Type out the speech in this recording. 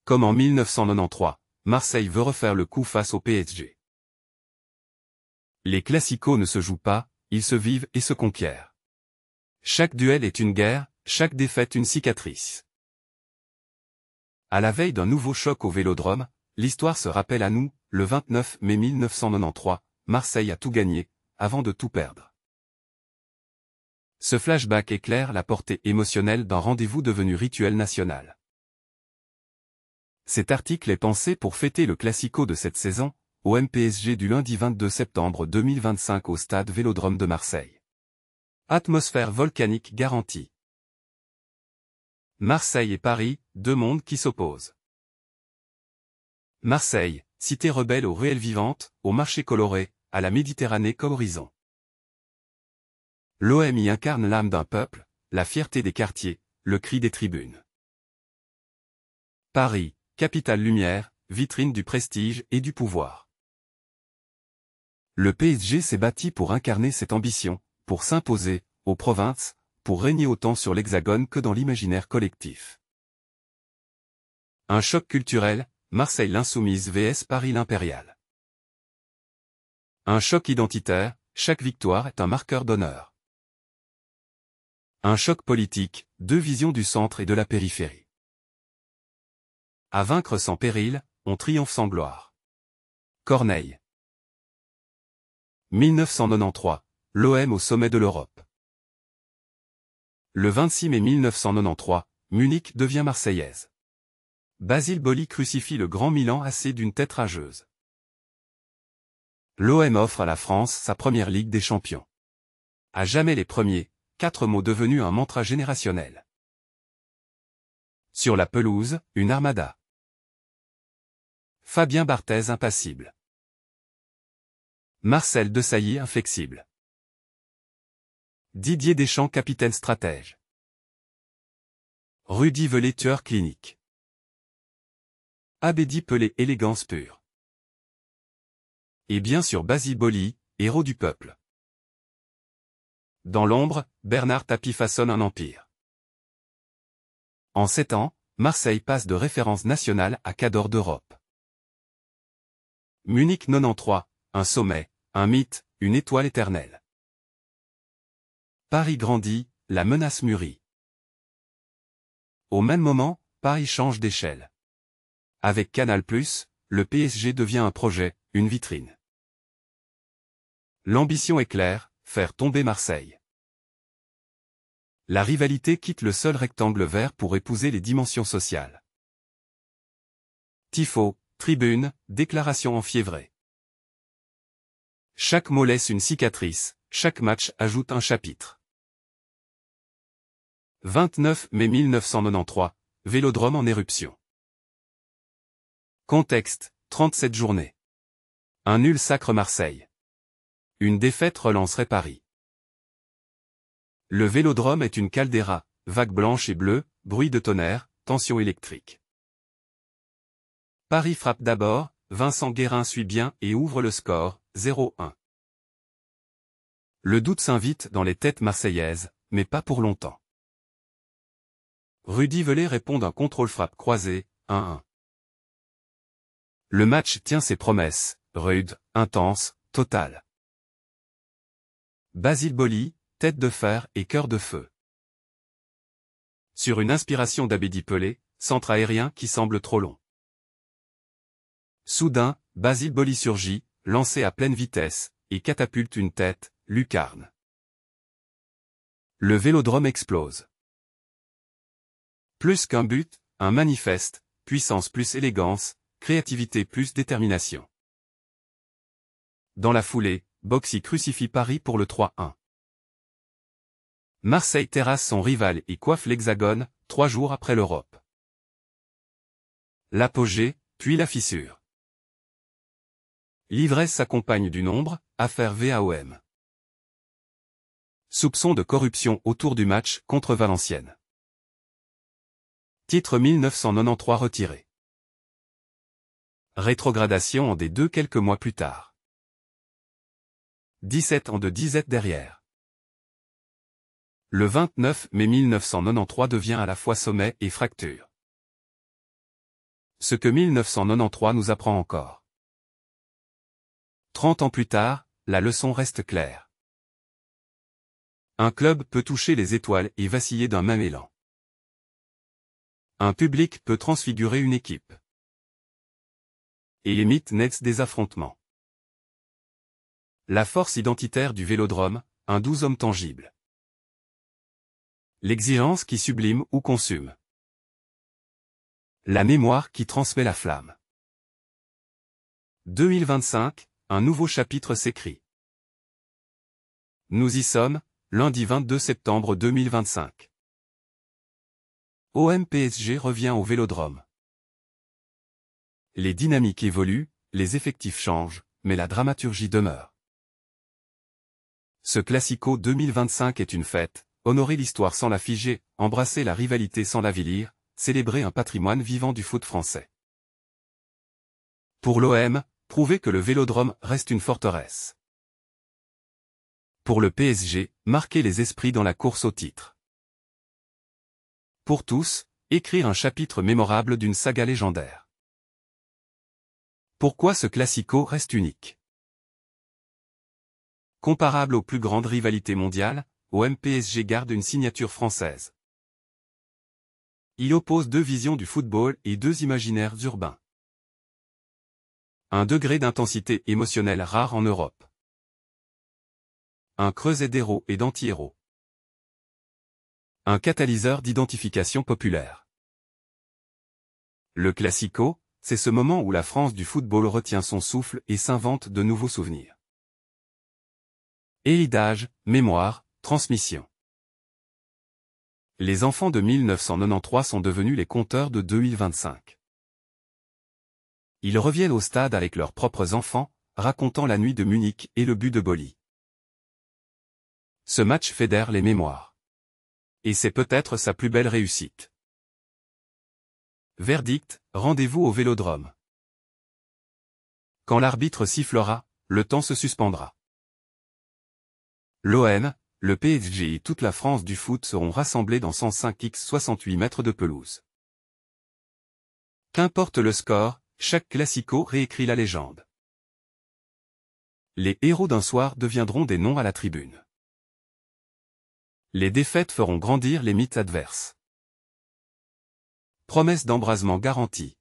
Comme en 1993, Marseille veut refaire le coup face au PSG. Les classicos ne se jouent pas, ils se vivent et se conquièrent. Chaque duel est une guerre, chaque défaite une cicatrice. À la veille d'un nouveau choc au Vélodrome, l'histoire se rappelle à nous, le 29 mai 1993, Marseille a tout gagné, avant de tout perdre. Ce flashback éclaire la portée émotionnelle d'un rendez-vous devenu rituel national. Cet article est pensé pour fêter le classico de cette saison, au MPSG du lundi 22 septembre 2025 au stade Vélodrome de Marseille. Atmosphère volcanique garantie. Marseille et Paris, deux mondes qui s'opposent. Marseille, cité rebelle aux ruelles vivantes, au marché coloré, à la Méditerranée comme horizon. L'OM y incarne l'âme d'un peuple, la fierté des quartiers, le cri des tribunes. Paris, capitale lumière, vitrine du prestige et du pouvoir. Le PSG s'est bâti pour incarner cette ambition, pour s'imposer, aux provinces, pour régner autant sur l'Hexagone que dans l'imaginaire collectif. Un choc culturel, Marseille l'insoumise vs Paris l'impériale. Un choc identitaire, chaque victoire est un marqueur d'honneur. Un choc politique, deux visions du centre et de la périphérie. À vaincre sans péril, on triomphe sans gloire. Corneille. 1993, l'OM au sommet de l'Europe. Le 26 mai 1993, Munich devient marseillaise. Basile Boli crucifie le Grand Milan AC d'une tête rageuse. L'OM offre à la France sa première Ligue des Champions. À jamais les premiers, 4 mots devenus un mantra générationnel. Sur la pelouse, une armada. Fabien Barthez impassible. Marcel Desailly inflexible. Didier Deschamps capitaine stratège. Rudy Velay tueur clinique. Abedi Pelé élégance pure. Et bien sûr Basile Boli, héros du peuple. Dans l'ombre, Bernard Tapie façonne un empire. En 7 ans, Marseille passe de référence nationale à cadre d'Europe. Munich 93, un sommet, un mythe, une étoile éternelle. Paris grandit, la menace mûrit. Au même moment, Paris change d'échelle. Avec Canal+, le PSG devient un projet, une vitrine. L'ambition est claire, faire tomber Marseille. La rivalité quitte le seul rectangle vert pour épouser les dimensions sociales. Tifo, tribune, déclaration enfiévrée. Chaque mot laisse une cicatrice, chaque match ajoute un chapitre. 29 mai 1993, Vélodrome en éruption. Contexte, 37 journées. Un nul sacre Marseille. Une défaite relancerait Paris. Le Vélodrome est une caldeira, vagues blanches et bleues, bruit de tonnerre, tension électrique. Paris frappe d'abord, Vincent Guérin suit bien et ouvre le score, 0-1. Le doute s'invite dans les têtes marseillaises, mais pas pour longtemps. Rudy Velay répond d'un contrôle-frappe croisé, 1-1. Le match tient ses promesses, rude, intense, total. Basile Boli, tête de fer et cœur de feu. Sur une inspiration d'Abedi Pelé, centre aérien qui semble trop long. Soudain, Basile Boli surgit, lancé à pleine vitesse, et catapulte une tête, lucarne. Le Vélodrome explose. Plus qu'un but, un manifeste, puissance plus élégance, créativité plus détermination. Dans la foulée, Boxy crucifie Paris pour le 3-1. Marseille terrasse son rival et coiffe l'Hexagone, 3 jours après l'Europe. L'apogée, puis la fissure. L'ivresse s'accompagne du nombre, affaire VAOM. Soupçon de corruption autour du match contre Valenciennes. Titre 1993 retiré. Rétrogradation en D2 quelques mois plus tard. 17 ans de disette derrière. Le 29 mai 1993 devient à la fois sommet et fracture. Ce que 1993 nous apprend encore. 30 ans plus tard, la leçon reste claire. Un club peut toucher les étoiles et vaciller d'un même élan. Un public peut transfigurer une équipe. Et les mythes naissent des affrontements. La force identitaire du Vélodrome, un doux homme tangible. L'exigence qui sublime ou consume. La mémoire qui transmet la flamme. 2025, un nouveau chapitre s'écrit. Nous y sommes, lundi 22 septembre 2025. OM PSG revient au Vélodrome. Les dynamiques évoluent, les effectifs changent, mais la dramaturgie demeure. Ce Classico 2025 est une fête, honorer l'histoire sans la figer, embrasser la rivalité sans l'avilir, célébrer un patrimoine vivant du foot français. Pour l'OM, prouver que le Vélodrome reste une forteresse. Pour le PSG, marquer les esprits dans la course au titre. Pour tous, écrire un chapitre mémorable d'une saga légendaire. Pourquoi ce Classico reste unique? Comparable aux plus grandes rivalités mondiales, OM-PSG garde une signature française. Il oppose deux visions du football et deux imaginaires urbains. Un degré d'intensité émotionnelle rare en Europe. Un creuset d'héros et d'anti-héros. Un catalyseur d'identification populaire. Le Classico, c'est ce moment où la France du football retient son souffle et s'invente de nouveaux souvenirs. Héritage, mémoire, transmission. Les enfants de 1993 sont devenus les compteurs de 2025. Ils reviennent au stade avec leurs propres enfants, racontant la nuit de Munich et le but de Boli. Ce match fédère les mémoires. Et c'est peut-être sa plus belle réussite. Verdict, rendez-vous au Vélodrome. Quand l'arbitre sifflera, le temps se suspendra. L'OM, le PSG et toute la France du foot seront rassemblés dans 105x68 mètres de pelouse. Qu'importe le score, chaque Classico réécrit la légende. Les héros d'un soir deviendront des noms à la tribune. Les défaites feront grandir les mythes adverses. Promesse d'embrasement garantie.